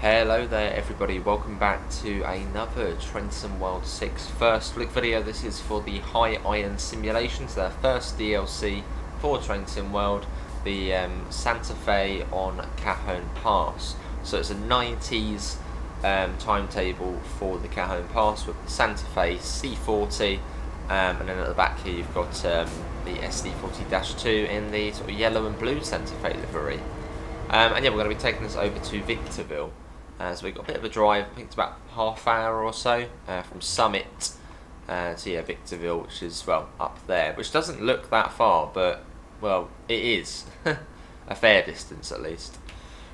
Hello there everybody, welcome back to another Trenton World 6 first look video. This is for the High Iron Simulations, their first DLC for Trenton World, the Santa Fe on Cajon Pass. So it's a 90s timetable for the Cajon Pass with the Santa Fe C40, and then at the back here you've got the SD40-2 in the sort of yellow and blue Santa Fe livery. And yeah, we're going to be taking this over to Victorville. So we've got a bit of a drive, I think it's about half hour or so from Summit to Victorville, which is, well, up there, which doesn't look that far, but, well, it is. A fair distance at least.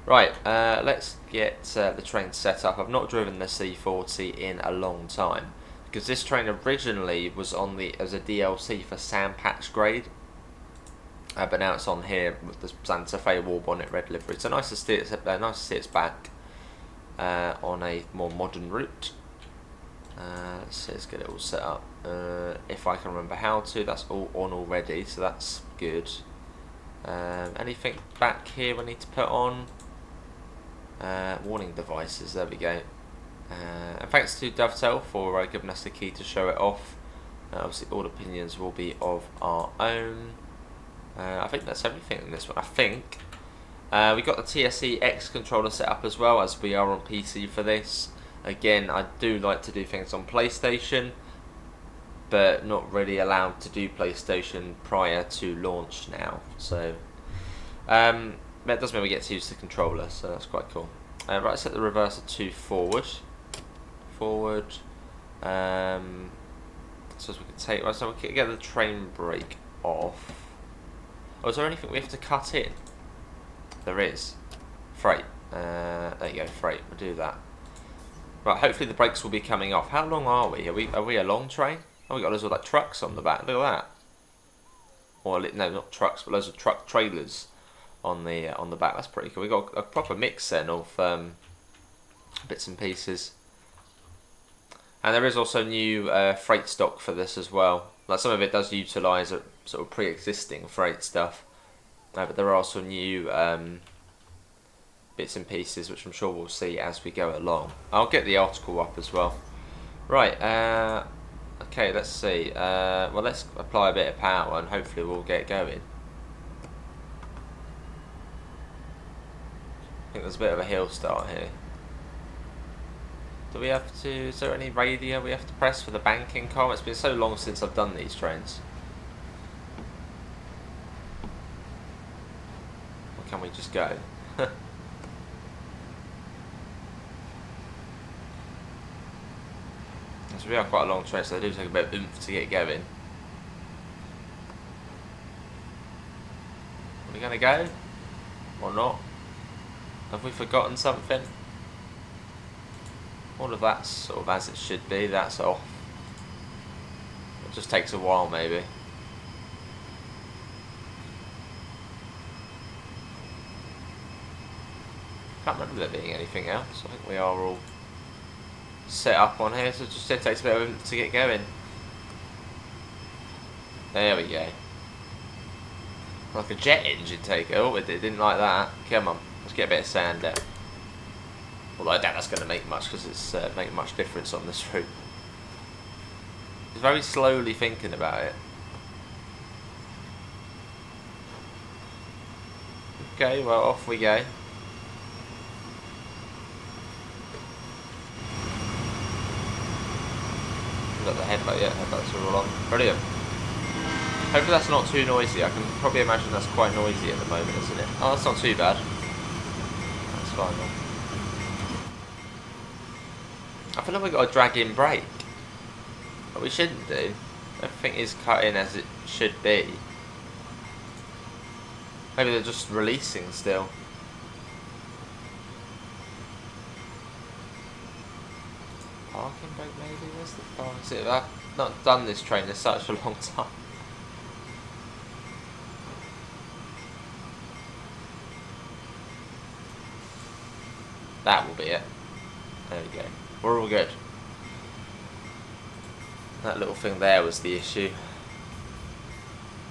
Right, let's get the train set up. I've not driven the C40 in a long time, because this train originally was on as a DLC for Sandpatch Grade. But now it's on here with the Santa Fe wall bonnet red livery. So nice to see it's back on a more modern route. Let's get it all set up. If I can remember how to, that's all on already, so that's good. Anything back here we need to put on? Warning devices, there we go. And thanks to Dovetail for giving us the key to show it off. Obviously all opinions will be of our own. I think that's everything in this one. I think we got the TSE X controller set up as well, as we are on PC for this. Again, I do like to do things on PlayStation, but not really allowed to do PlayStation prior to launch now. So that does mean we get to use the controller, so that's quite cool. Right, set the reverser to forward. So as we can take, right, so we can get the train brake off. Oh, is there anything we have to cut in? There is. Freight. There you go, freight. We'll do that. Right, hopefully the brakes will be coming off. How long are we? Are we a long train? Oh, we got loads of like trucks on the back. Look at that. Or no, not trucks, but loads of truck trailers on the back. That's pretty cool. We got a proper mix then of bits and pieces. And there is also new freight stock for this as well. Like some of it does utilise sort of pre-existing freight stuff, but there are some new bits and pieces which I'm sure we'll see as we go along. I'll get the article up as well. Right, okay, let's see. Well, let's apply a bit of power and hopefully we'll get going. I think there's a bit of a hill start here. Do we have to, is there any radio we have to press for the banking column? It's been so long since I've done these trains. Or can we just go? So we are quite a long train, so they do take a bit of oomph to get going. Are we going to go? Or not? Have we forgotten something? All of that's sort of as it should be, that's off. It just takes a while maybe. Can't remember there being anything else. I think we are all set up on here, so it just takes a bit of to get going. There we go. Like a jet engine take. Oh, it didn't like that. Come on, let's get a bit of sand there. Although I doubt that's going to make much, because it's make much difference on this route. He's very slowly thinking about it. Okay, well, off we go. Got the headlight, yeah, headlights are all on. Brilliant. Hopefully that's not too noisy. I can probably imagine that's quite noisy at the moment, isn't it? Oh, that's not too bad. That's fine then. I feel like we've got a drag-in brake, but we shouldn't do. Everything is cut in as it should be. Maybe they're just releasing still. Parking brake maybe? Where's the parking? See, I've not done this train in such a long time. That will be it. There we go. We're all good. That little thing there was the issue.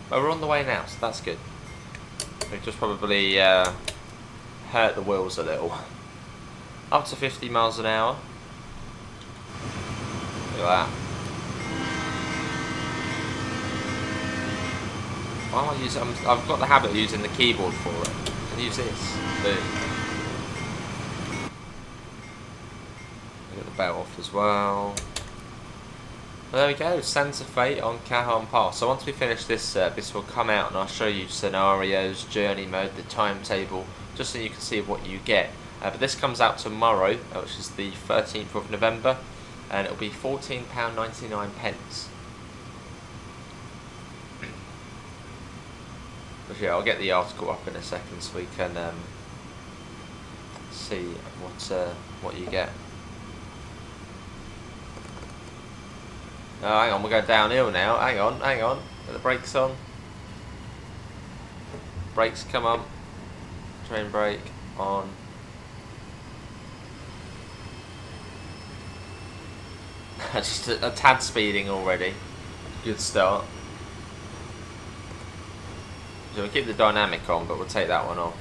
But we're on the way now, so that's good. We just probably hurt the wheels a little. Up to 50 miles an hour. Look at that. Why am I using? I've got the habit of using the keyboard for it. I can use this. Boom. Get the belt off as well. Well, there we go. Santa Fe on Cajon Pass. So once we finish this, this will come out and I'll show you scenarios, journey mode, the timetable, just so you can see what you get. But this comes out tomorrow, which is the 13th of November, and it'll be £14.99. But yeah, I'll get the article up in a second so we can see what you get. Oh, hang on, we're going downhill now. Hang on. Get the brakes on. Brakes, come on. Train brake on. Just a tad speeding already. Good start. So we'll keep the dynamic on, but we'll take that one off.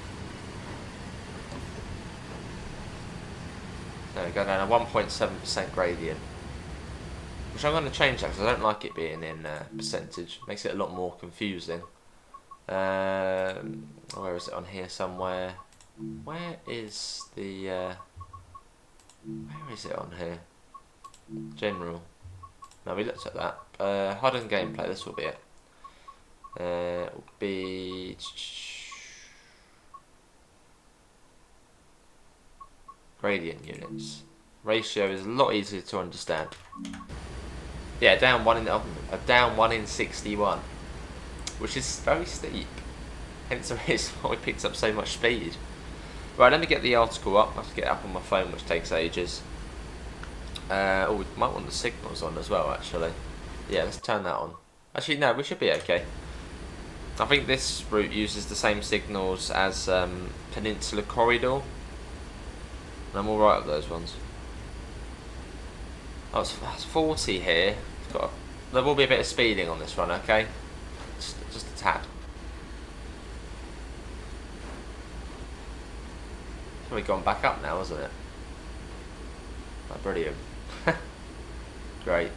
There we go, down a 1.7% gradient. Which I'm going to change that because I don't like it being in percentage. Makes it a lot more confusing. Where is it on here somewhere? Where is the... where is it on here? General. No, we looked at that. HUD and gameplay, this will be it. It will be... gradient units. Ratio is a lot easier to understand. Yeah, down one in 61, which is very steep. Hence the reason why we picked up so much speed. Right, let me get the article up. I have to get it up on my phone, which takes ages. Oh, we might want the signals on as well, actually. Yeah, let's turn that on. Actually, no, we should be okay. I think this route uses the same signals as Peninsula Corridor. And I'm alright with those ones. Oh, it's 40 here. There will be a bit of speeding on this run, okay? Just a tad. It's probably gone back up now, hasn't it? Oh, brilliant. Great.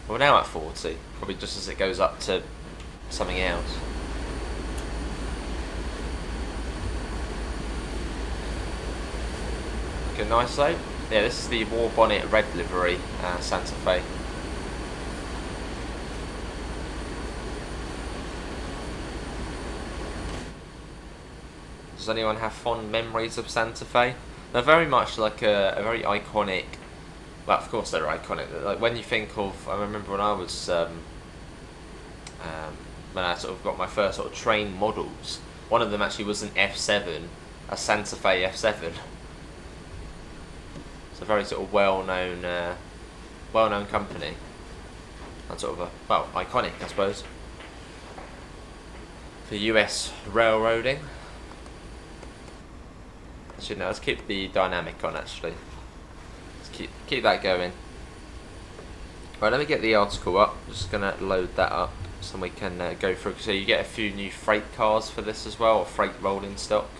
We're now at 40, probably just as it goes up to something else. Looking nice though. Yeah, this is the War Bonnet Red livery, Santa Fe. Does anyone have fond memories of Santa Fe? They're very much like a very iconic. Well, of course they're iconic. Like when you think of, I remember when I was, when I sort of got my first sort of train models. One of them actually was an F7, a Santa Fe F7. It's a very sort of well-known company, and sort of a, well, iconic, I suppose, for US railroading. Actually, no, let's keep the dynamic on. Actually, let's keep that going. Right, let me get the article up. I'm just gonna load that up so we can go through. So you get a few new freight cars for this as well, or freight rolling stock,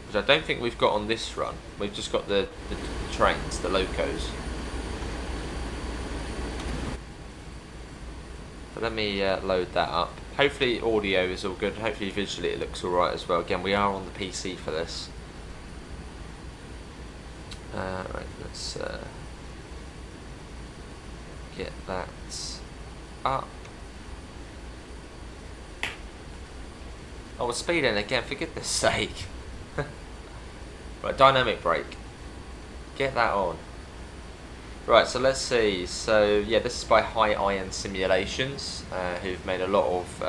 which I don't think we've got on this run. We've just got the trains, the locos. But let me load that up. Hopefully audio is all good. Hopefully visually it looks alright as well. Again, we are on the PC for this. Right, let's get that up. Oh, we're speeding again, for goodness sake. Right, dynamic brake. Get that on. Right, so let's see. So yeah, this is by High Iron Simulations, who've made a lot of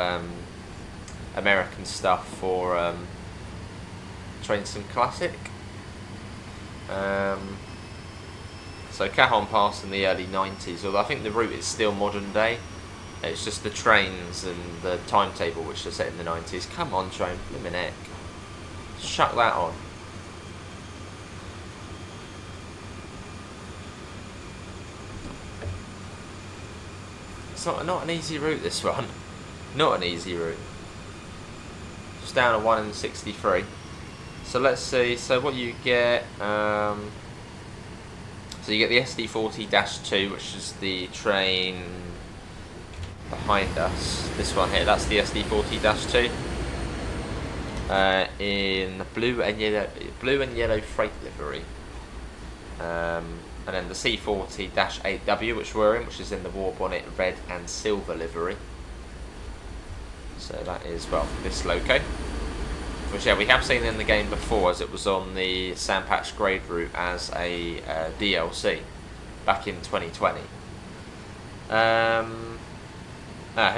American stuff for Train Sim Classic. So Cajon Pass in the early 90s, although I think the route is still modern day. It's just the trains and the timetable which are set in the 90s. Come on, train, blimmin' heck. Chuck that on. It's not an easy route, this one. Not an easy route. It's down to 1 in 63. So let's see. So what you get? So you get the SD40-2, which is the train behind us. This one here. That's the SD40-2. In blue and yellow freight livery. And then the C40-8W, which we're in, which is in the war bonnet red and silver livery. So that is, well, this loco, which yeah, we have seen in the game before, as it was on the Sandpatch Grade route as a DLC back in 2020. Here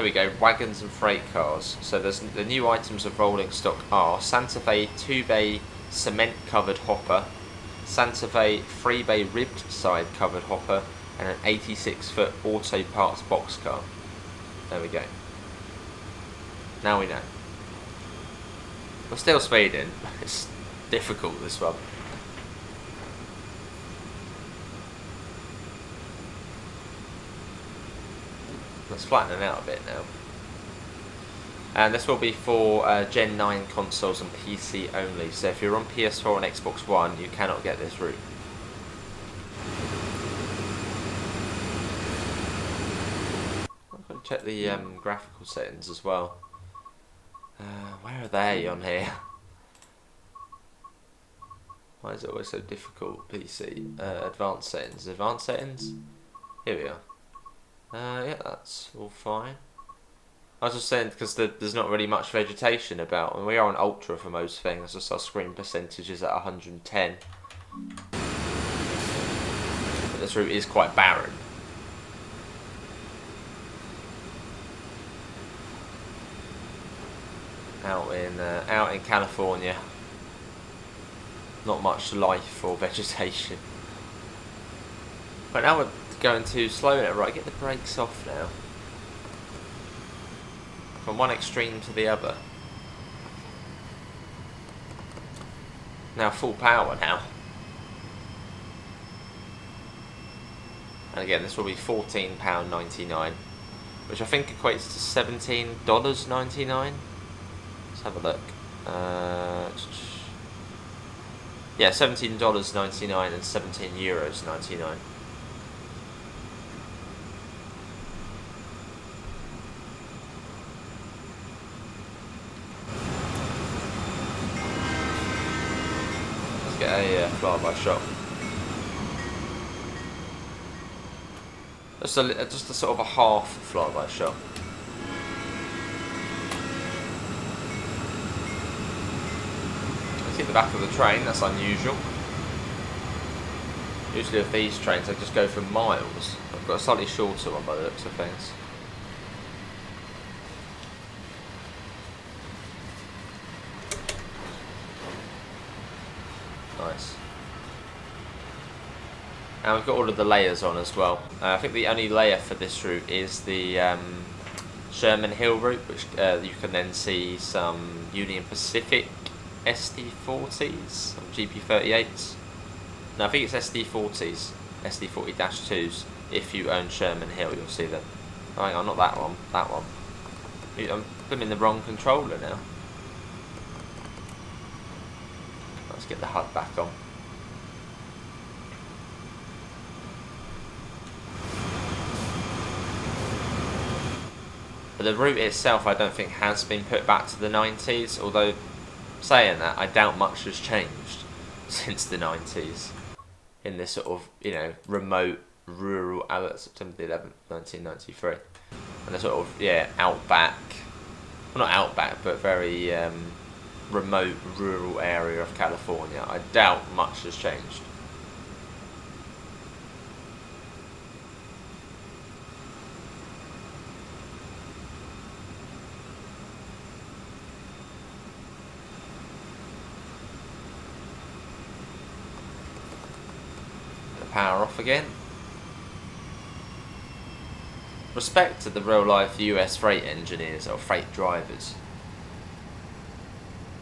we go, wagons and freight cars. So there's the new items of rolling stock are Santa Fe 2-bay cement covered hopper, Santa Fe 3-bay ribbed side covered hopper, and an 86-foot auto parts boxcar. There we go. Now we know. We're still speeding. It's difficult, this one. Let's flatten it out a bit now. And this will be for Gen 9 consoles and PC only. So if you're on PS4 and Xbox One, you cannot get this route. I'm going to check the graphical settings as well. Where are they on here? Why is it always so difficult? PC. Advanced settings. Advanced settings? Here we are. Yeah, that's all fine. I was just saying because there's not really much vegetation about, and we are on ultra for most things. Just our screen percentage is at 110. But this route is quite barren. Out in California, not much life or vegetation. But now we're going too slow in it. Right, get the brakes off now. From one extreme to the other. Now full power now. And again, this will be £14.99, which I think equates to $17.99. Let's have a look. Yeah, $17.99 and €17.99. Get a flyby shot. Just a sort of a half flyby shot. See the back of the train. That's unusual. Usually with these trains, they just go for miles. I've got a slightly shorter one by the looks of things. Nice. And we've got all of the layers on as well. I think the only layer for this route is the Sherman Hill route, which you can then see some Union Pacific SD40s, GP38s. No, I think it's SD40s, SD40-2s. If you own Sherman Hill, you'll see them. Oh, hang on, not that one, that one. I'm putting the wrong controller now. Let's get the HUD back on. But the route itself, I don't think has been put back to the 90s, although saying that, I doubt much has changed since the 90s in this sort of, you know, remote, rural, September the 11th, 1993. And the sort of, yeah, outback, well, not outback, but very remote, rural area of California. I doubt much has changed. Power off again. Respect to the real life US freight engineers or freight drivers.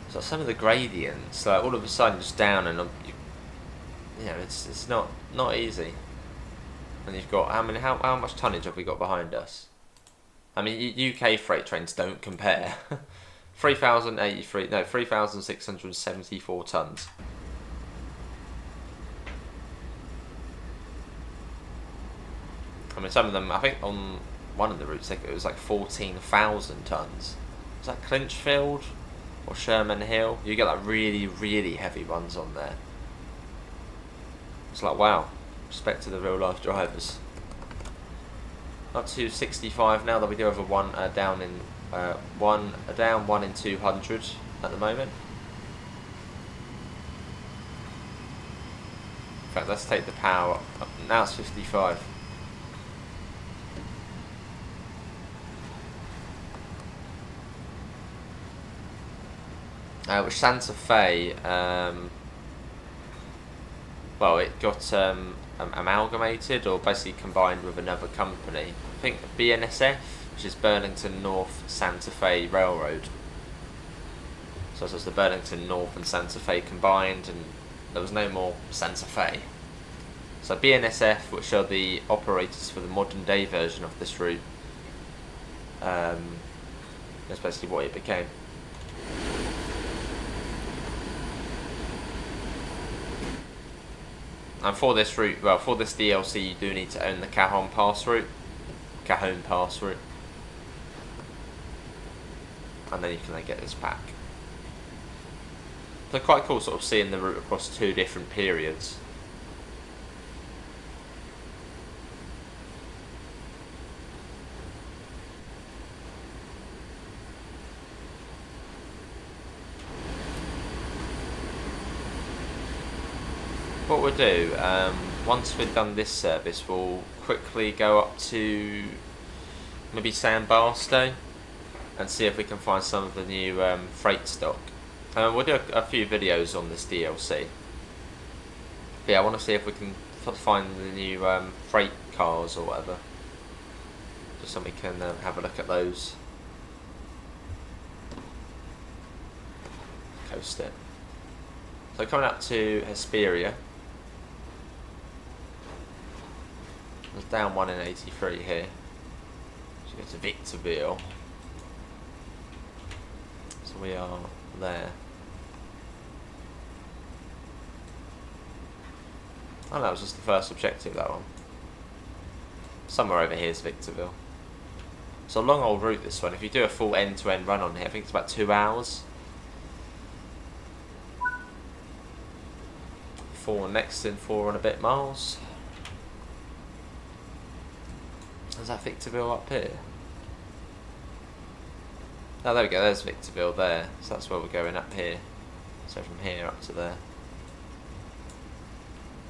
So some of the gradients, like all of a sudden just down, and you know, it's not easy. And you've got how much tonnage have we got behind us? I mean, UK freight trains don't compare. 3,083, no, 3,674 tons. I mean, some of them, I think on one of the routes, it was like 14,000 tons. Was that Clinchfield or Sherman Hill? You get like really, really heavy ones on there. It's like, wow, respect to the real life drivers. Up to 65 now, that we do have a one down in one in 200 at the moment. In fact, let's take the power up. Now it's 55. Which Santa Fe, well, it got amalgamated or basically combined with another company. I think BNSF, which is Burlington North Santa Fe Railroad. So it was the Burlington North and Santa Fe combined, and there was no more Santa Fe. So BNSF, which are the operators for the modern day version of this route, that's basically what it became. And for this route, well, for this DLC, you do need to own the Cajon Pass route. And then you can then get this pack. So quite cool sort of seeing the route across two different periods. What we'll do, once we've done this service, we'll quickly go up to maybe San Barstow and see if we can find some of the new freight stock. We'll do a few videos on this DLC. But yeah, I want to see if we can find the new freight cars or whatever, just so we can have a look at those. Coast it. So coming up to Hesperia. There's down one in 83 here. So go to Victorville. So we are there. Oh, that was just the first objective, that one. Somewhere over here is Victorville. It's a long old route, this one. If you do a full end-to-end run on here, I think it's about 2 hours. 4 next in 4 and a bit miles. Is that Victorville up here? Oh, there we go, there's Victorville there. So that's where we're going, up here. So from here up to there.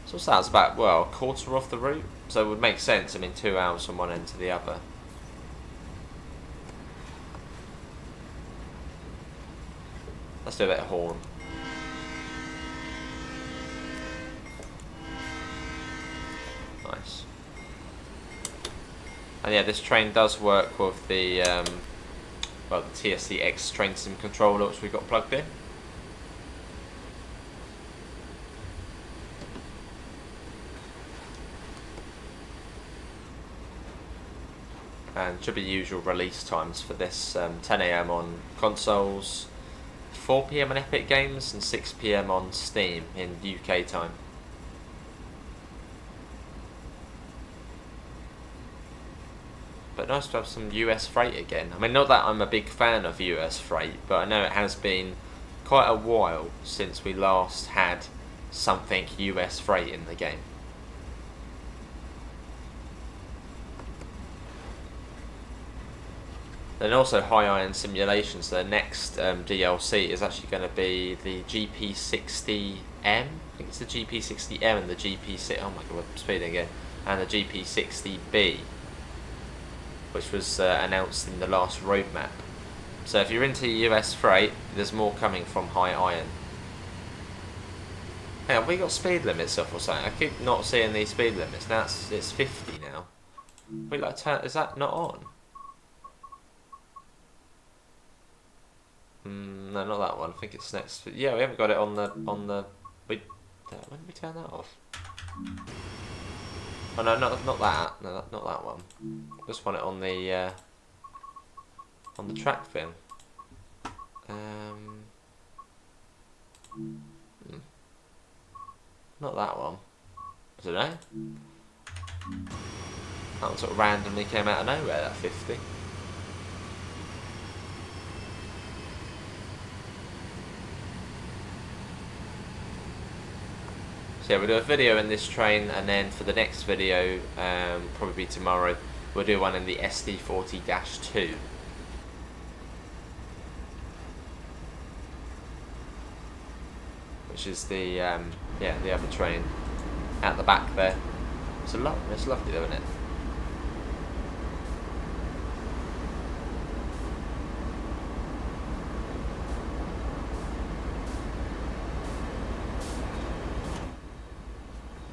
So that's about, well, a quarter off the route. So it would make sense, I mean, 2 hours from one end to the other. Let's do a bit of horn. Nice. And yeah, this train does work with the well, the TSC X train sim controller which we got plugged in. And should be usual release times for this: 10 AM on consoles, 4 PM on Epic Games, and 6 PM on Steam in UK time. But nice to have some US freight again. I mean, not that I'm a big fan of US freight, but I know it has been quite a while since we last had something US freight in the game. Then also High Iron Simulation, so the next DLC is actually going to be the GP60M. I think it's the GP60M and the GP60, oh my god, I'm speeding again, and the GP60B, which was announced in the last roadmap. So if you're into US freight, there's more coming from High Iron. Hey, have we got speed limits off or something? I keep not seeing these speed limits. Now it's 50 now. Wait, like, is that not on? No, not that one. I think it's next. Yeah, we haven't got it on the when did we turn that off? Oh no, not that. No, not that one. Just want it on the track thing. Not that one. I don't know. That one sort of randomly came out of nowhere, that 50. So yeah, we'll do a video in this train, and then for the next video, probably tomorrow, we'll do one in the SD40-2. Which is the, yeah, the other train at the back there. It's lovely though, isn't it?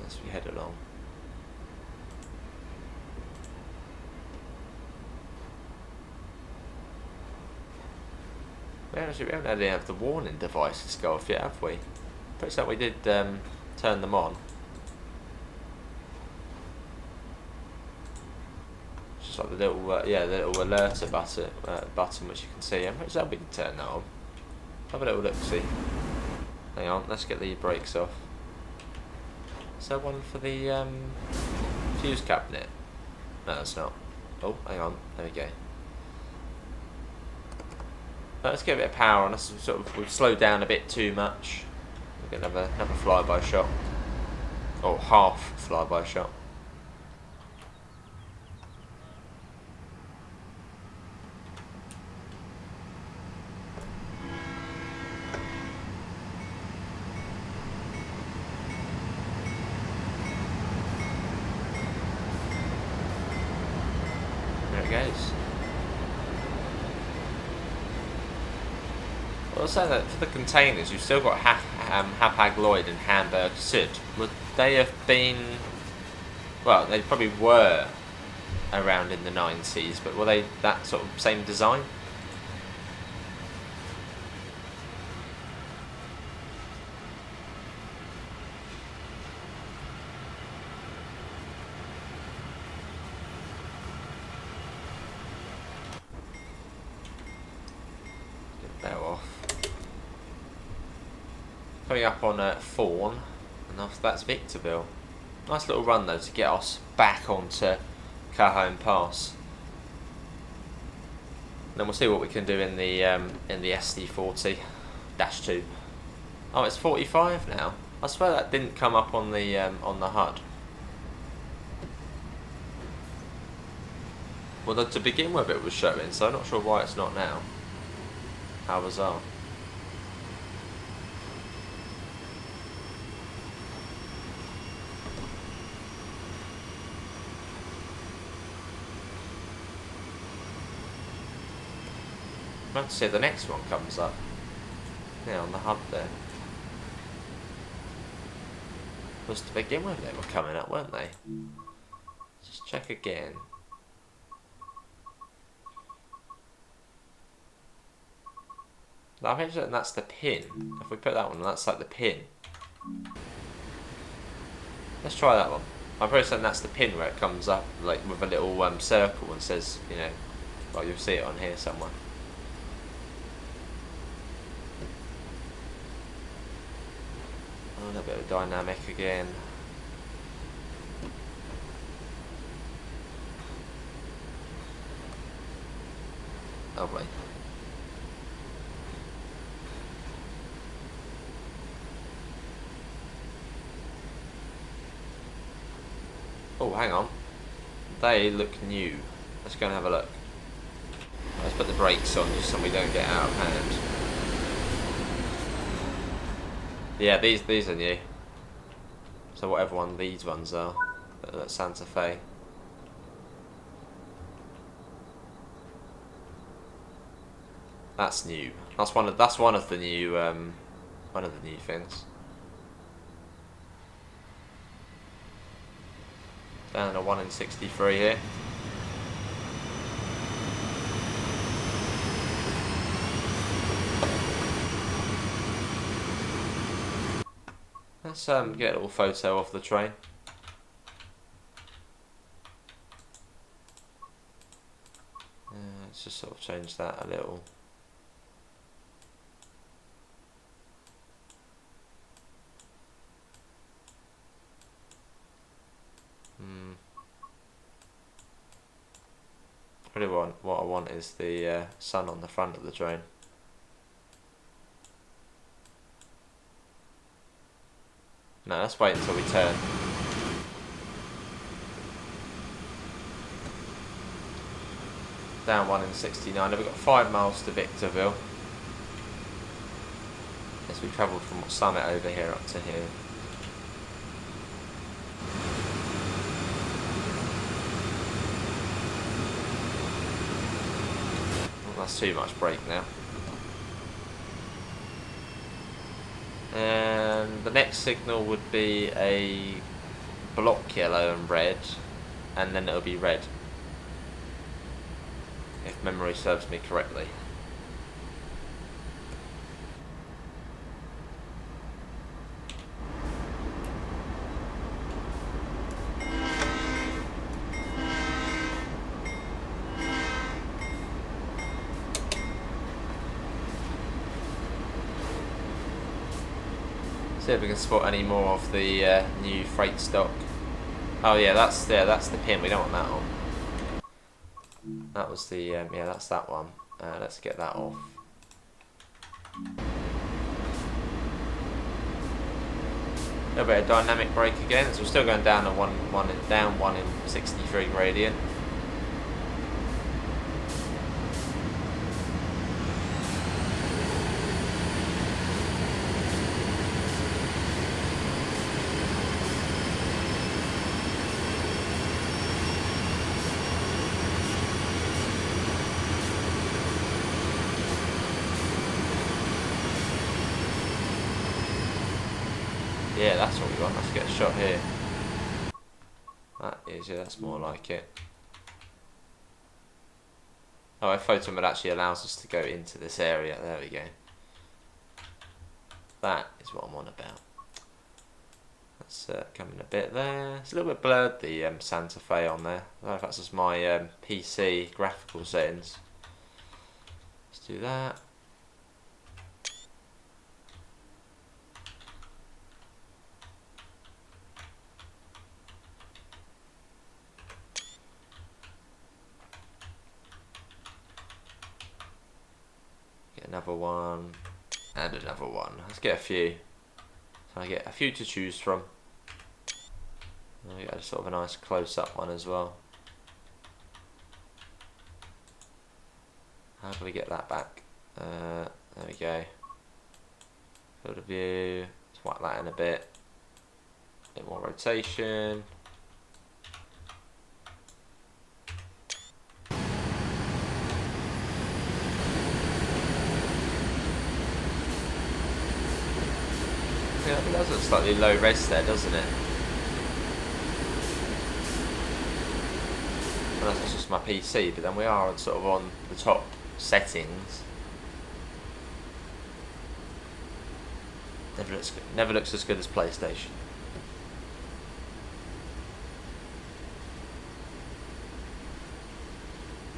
As we head along. We haven't had any of the warning devices go off yet, have we? Pretty sure we did turn them on. Just like the little, yeah, the little alerter button, which you can see. I'm pretty sure we did turn that on. Have a little look, see. Hang on, let's get the brakes off. Is there one for the fuse cabinet? No, it's not. Oh, hang on. There we go. Let's get a bit of power on us. We've slowed down a bit too much. We're going to have another flyby shot. Or half flyby shot. There it goes. Well, I was saying that for the containers, you've still got Hapag-Lloyd and Hamburg Süd. Would they have been... Well, they probably were around in the 90s, but were they that sort of same design? Get that off. Coming up on Fawn, and after that's Victorville. Nice little run though to get us back onto Cajon Pass. And then we'll see what we can do in the SD40-2. Oh, it's 45 now. I swear that didn't come up on the HUD. Well, to begin with, it was showing, so I'm not sure why it's not now. How bizarre. I'll have to see if the next one comes up. Yeah, on the HUD there. Was to begin with, they were coming up, weren't they? Just check again. I'm pretty certain that's the pin. If we put that one, that's like the pin. Let's try that one. I'm pretty certain that's the pin where it comes up, like with a little circle and says, you know, well, you'll see it on here somewhere. A little bit of dynamic again. Lovely. Oh, hang on. They look new. Let's go and have a look. Let's put the brakes on just so we don't get out of hand. Yeah, these are new. So whatever one these ones are, that's Santa Fe. That's new. That's one of the new things. Down to 1 in 63 here. Let's get a little photo of the train. Let's just sort of change that a little. really what I want is the sun on the front of the drone. No, let's wait until we turn. Down 1 in 69. We've got 5 miles to Victorville. As we travelled from Summit over here up to here. Well, that's too much brake now. And the next signal would be a block yellow and red, and then it'll be red, if memory serves me correctly. See if we can spot any more of the new freight stock. Oh yeah, that's the pin. We don't want that on. That was the yeah, that's that one. Let's get that off. A little bit of dynamic brake again. So we're still going down at down 1 in 63 gradient. Yeah, that's what we want. Let's get a shot here. That is, yeah, that's more like it. Oh, our photo mode actually allows us to go into this area. There we go. That is what I'm on about. That's coming a bit there. It's a little bit blurred, the Santa Fe on there. I don't know if that's just my PC graphical settings. Let's do that. Another one, and another one. Let's get a few. So I get a few to choose from. I get a sort of a nice close-up one as well. How do we get that back? There we go. Field of view. Let's whack that in a bit. A bit more rotation. Yeah, it does look slightly low res there, doesn't it? Well, that's just my PC, but then we are sort of on the top settings. Never looks as good as PlayStation.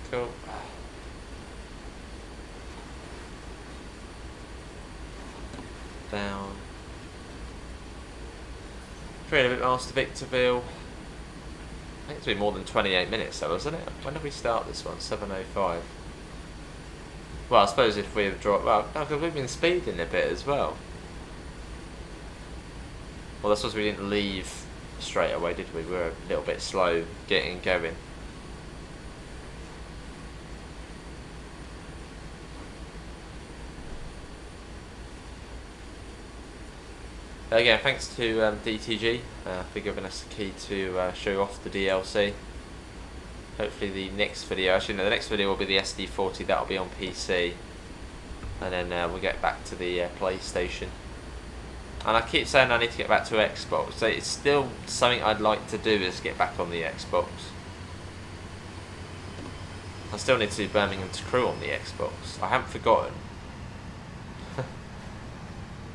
Cool. Down. 3 miles to Victorville. I think it's been more than 28 minutes though, isn't it? When did we start this one? 7:05. Well, I suppose if we've dropped... Well, no, because we've been speeding a bit as well. Well, that's because we didn't leave straight away, did we? We were a little bit slow getting going. Again, thanks to DTG for giving us the key to show off the DLC. Hopefully the next video, actually no, the next video will be the SD40, that'll be on PC. And then we'll get back to the PlayStation. And I keep saying I need to get back to Xbox, so it's still something I'd like to do is get back on the Xbox. I still need to do Birmingham to Crew on the Xbox. I haven't forgotten.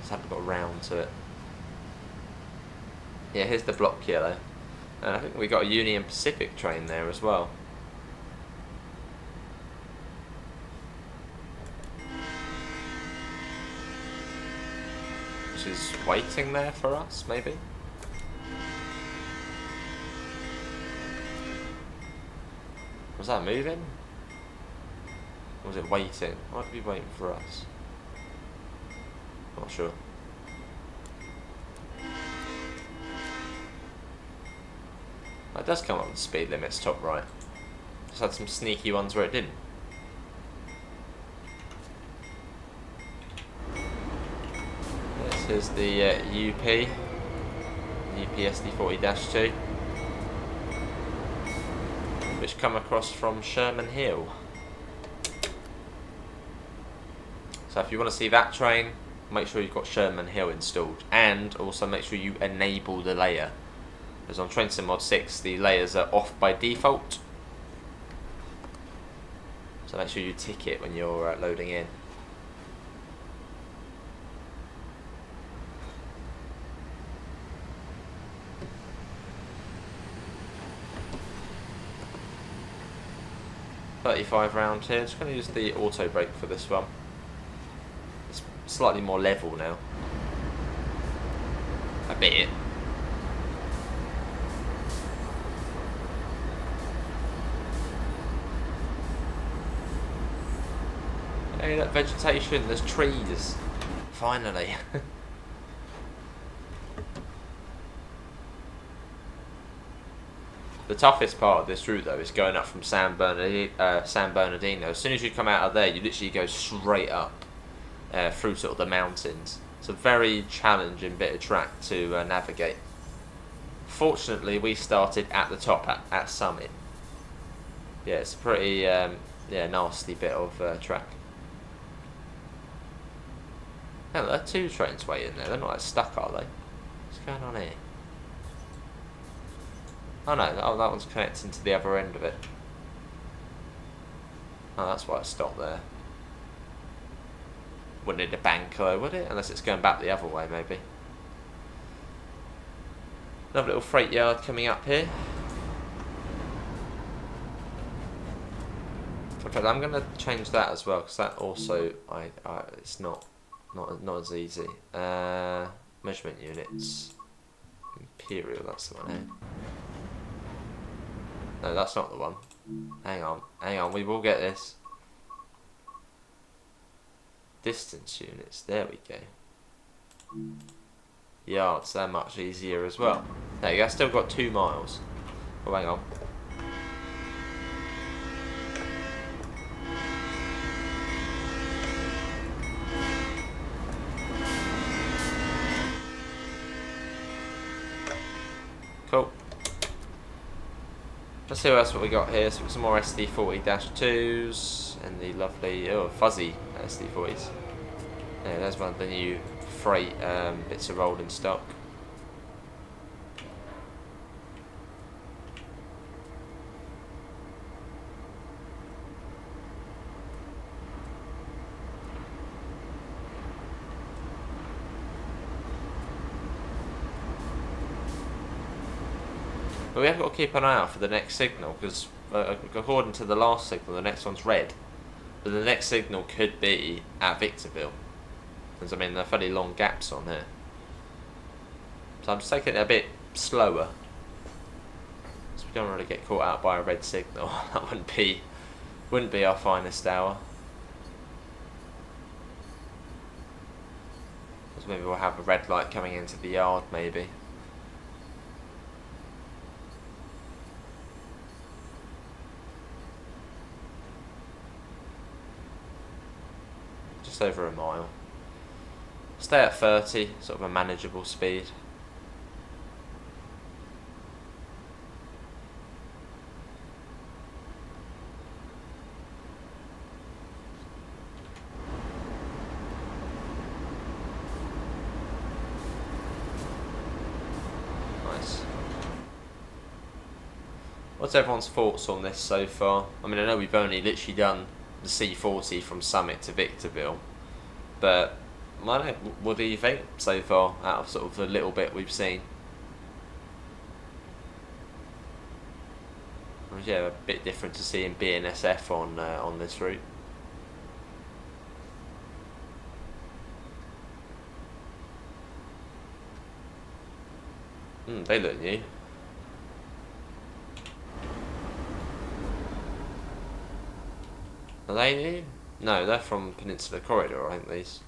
Just haven't got around to it. Yeah, here's the block yellow. And I think we got a Union Pacific train there as well. Which is waiting there for us, maybe? Was that moving? Or was it waiting? Might be waiting for us. Not sure. It does come up with speed limits top right. Just had some sneaky ones where it didn't. This is the UP SD40-2, which come across from Sherman Hill. So if you want to see that train, make sure you've got Sherman Hill installed, and also make sure you enable the layer. Because on Train Sim Mod 6 the layers are off by default, so make sure you tick it when you're loading in. .35 round here. Just going to use the auto brake for this one. It's slightly more level now. A bit. Hey, that vegetation, there's trees. Finally. The toughest part of this route though is going up from San Bernardino. As soon as you come out of there, you literally go straight up through sort of the mountains. It's a very challenging bit of track to navigate. Fortunately, we started at the top at Summit. Yeah, it's a pretty nasty bit of track. Oh, there are two trains waiting there. They're not like stuck, are they? What's going on here? Oh no, that one's connecting to the other end of it. Oh, that's why it stopped there. Wouldn't need a bank though, would it? Unless it's going back the other way, maybe. Another little freight yard coming up here. In fact, I'm going to change that as well, because that also, it's not as easy. Measurement units. Imperial, that's the one here. No, that's not the one. Hang on, we will get this. Distance units, there we go. Yards, they're much easier as well. There you go, still got 2 miles. Oh, hang on. Cool. Let's see what else we got here. So we've got some more SD40-2s and the lovely, fuzzy SD40s. Yeah, there's one of the new freight bits of rolling stock. But we have got to keep an eye out for the next signal, because according to the last signal, the next one's red. But the next signal could be at Victorville. Because, I mean, there are fairly long gaps on here. So I'm just taking it a bit slower. So we don't really get caught out by a red signal. That wouldn't be our finest hour. Because maybe we'll have a red light coming into the yard, maybe. Just over a mile. Stay at 30, sort of a manageable speed. Nice. What's everyone's thoughts on this so far? I mean, I know we've only literally done the C40 from Summit to Victorville, but I don't know, what do you think so far out of sort of the little bit we've seen? Yeah, a bit different to seeing BNSF on this route. They look new. Are they new? No, they're from Peninsula Corridor, I think these.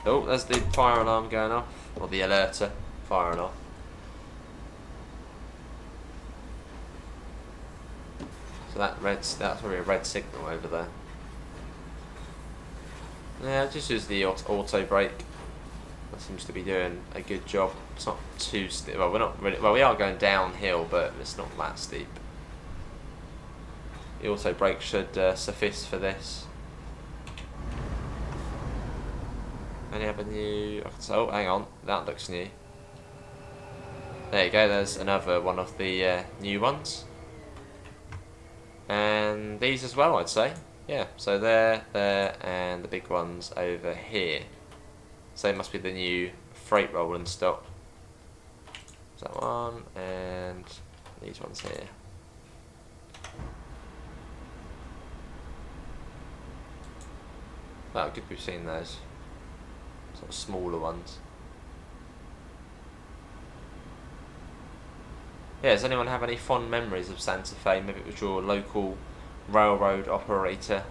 Oh, there's the fire alarm going off. Or the alerter firing off. So that's probably a red signal over there. Yeah, just use the auto brake. That seems to be doing a good job. It's not too steep. Well, we're not really. Well, we are going downhill, but it's not that steep. The auto brake should suffice for this. Any other new? Oh, hang on, that looks new. There you go. There's another one of the new ones, and these as well, I'd say. Yeah. So there, and the big ones over here. So they must be the new freight rolling stock. That one, and these ones here. Oh, good we've seen those. Sort of smaller ones. Yeah, does anyone have any fond memories of Santa Fe? Maybe it was your local railroad operator.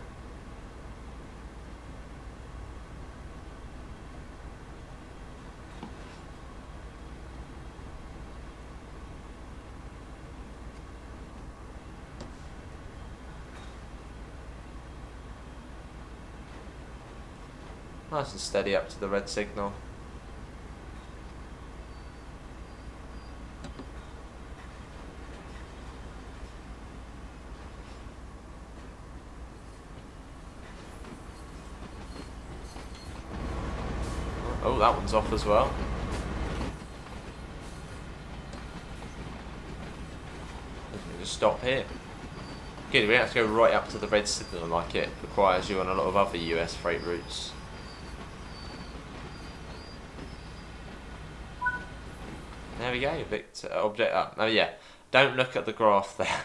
Nice and steady up to the red signal. Oh, that one's off as well. Just stop here. Good, we don't have to go right up to the red signal like it requires you on a lot of other US freight routes. There we go, Victor. Object up. Oh yeah, don't look at the graph there.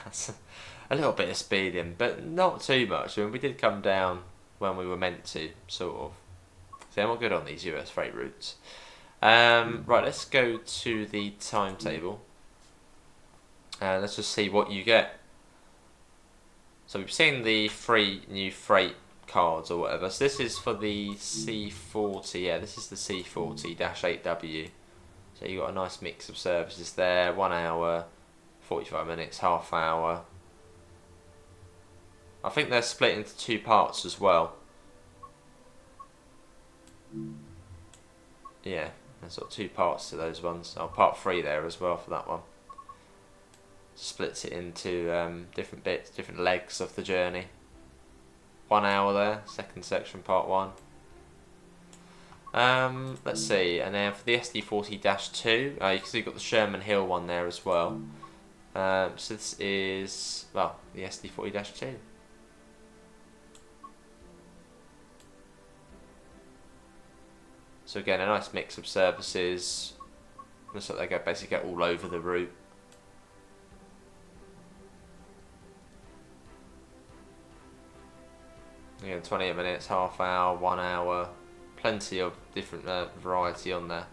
A little bit of speeding, but not too much. I mean, we did come down when we were meant to, sort of. See, I'm not good on these US freight routes. Right, let's go to the timetable. And let's just see what you get. So we've seen the 3 new freight cards or whatever. So this is for the C40. Yeah, this is the C40-8W. So you've got a nice mix of services there. 1 hour, 45 minutes, half hour. I think they're split into 2 parts as well. Yeah, there's sort of 2 parts to those ones. Oh, part 3 there as well for that one. Splits it into different bits, different legs of the journey. 1 hour there, second section, part 1. Let's see, and then for the SD40-2, you can see you've got the Sherman Hill one there as well. So this is, well, the SD40-2. So again, a nice mix of services. Looks like they basically get all over the route. Again, 28 minutes, half hour, 1 hour. Plenty of different variety on there.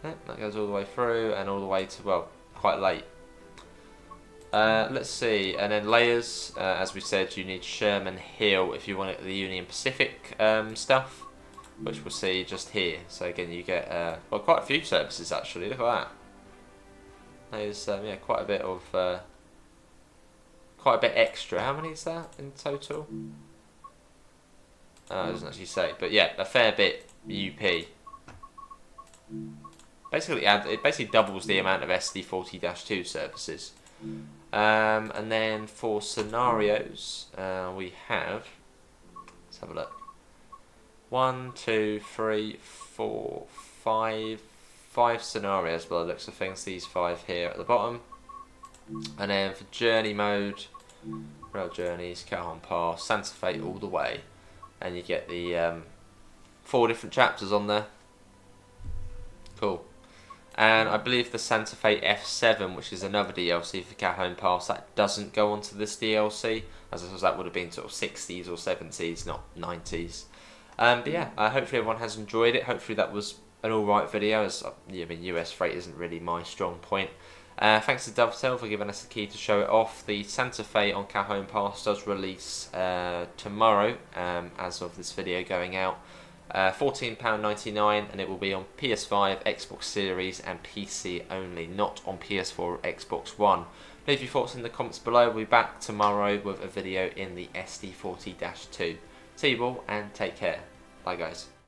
Yep, that goes all the way through and all the way to, well, quite late. Let's see, and then layers. As we said, you need Sherman Hill if you want the Union Pacific stuff, which we'll see just here. So again, you get well, quite a few services actually. Look at that. There's yeah, quite a bit of quite a bit extra. How many is that in total? It doesn't actually say, but yeah, a fair bit UP. Basically, it basically doubles the amount of SD40-2 services. And then for scenarios, we have. Let's have a look. 1, 2, 3, 4, 5 scenarios by the looks of things. These 5 here at the bottom. And then for journey mode, rail journeys, Cajon Pass, Santa Fe all the way. And you get the 4 different chapters on there. Cool. And I believe the Santa Fe F7, which is another DLC for Cajon Pass, that doesn't go onto this DLC. As I suppose that would have been sort of 60s or 70s, not 90s. But yeah, hopefully everyone has enjoyed it. Hopefully that was an alright video. As I mean, US freight isn't really my strong point. Thanks to Dovetail for giving us the key to show it off. The Santa Fe on Cajon Pass does release tomorrow, as of this video going out. £14.99, and it will be on PS5, Xbox Series and PC only, not on PS4 or Xbox One. Leave your thoughts in the comments below. We'll be back tomorrow with a video in the SD40-2. See you all and take care. Bye guys.